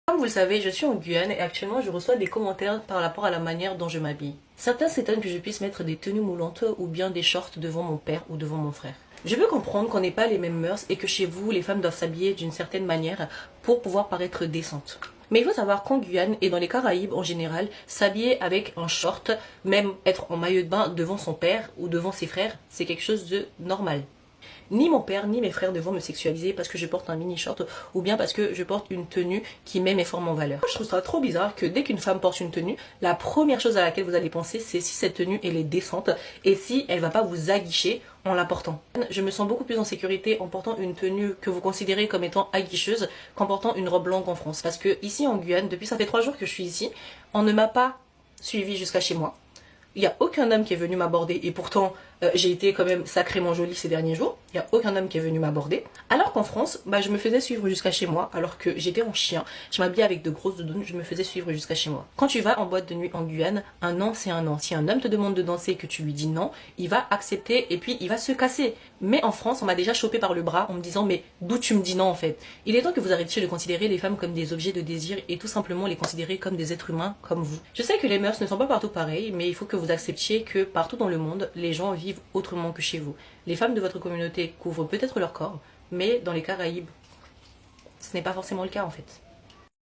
Comme vous le savez, je suis en Guyane et actuellement je reçois des commentaires par rapport à la manière dont je m'habille. Certains s'étonnent que je puisse mettre des tenues moulantes ou bien des shorts devant mon père ou devant mon frère. Je peux comprendre qu'on n'ait pas les mêmes mœurs et que chez vous, les femmes doivent s'habiller d'une certaine manière pour pouvoir paraître décentes. Mais il faut savoir qu'en Guyane et dans les Caraïbes en général, s'habiller avec un short, même être en maillot de bain devant son père ou devant ses frères, c'est quelque chose de normal. Ni mon père ni mes frères ne vont me sexualiser parce que je porte un mini short ou bien parce que je porte une tenue qui met mes formes en valeur. Je trouve ça trop bizarre que dès qu'une femme porte une tenue, la première chose à laquelle vous allez penser, c'est si cette tenue elle est décente et si elle va pas vous aguicher en la portant. Je me sens beaucoup plus en sécurité en portant une tenue que vous considérez comme étant aguicheuse qu'en portant une robe longue en France. Parce que ici en Guyane, depuis ça fait 3 jours que je suis ici, on ne m'a pas suivi jusqu'à chez moi. Il n'y a aucun homme qui est venu m'aborder et pourtant j'ai été quand même sacrément jolie ces derniers jours. Il n'y a aucun homme qui est venu m'aborder. Alors qu'en France, je me faisais suivre jusqu'à chez moi alors que j'étais en chien. Je m'habillais avec de grosses doudounes, je me faisais suivre jusqu'à chez moi. Quand tu vas en boîte de nuit en Guyane, un non c'est un non. Si un homme te demande de danser et que tu lui dis non, il va accepter et puis il va se casser. Mais en France, on m'a déjà chopé par le bras en me disant mais d'où tu me dis non en fait. Il est temps que vous arrêtiez de considérer les femmes comme des objets de désir et tout simplement les considérer comme des êtres humains comme vous. Je sais que les mœurs ne sont pas partout pareilles, mais il faut que vous acceptiez que partout dans le monde, les gens vivent autrement que chez vous. Les femmes de votre communauté couvrent peut-être leur corps, mais dans les Caraïbes, ce n'est pas forcément le cas en fait.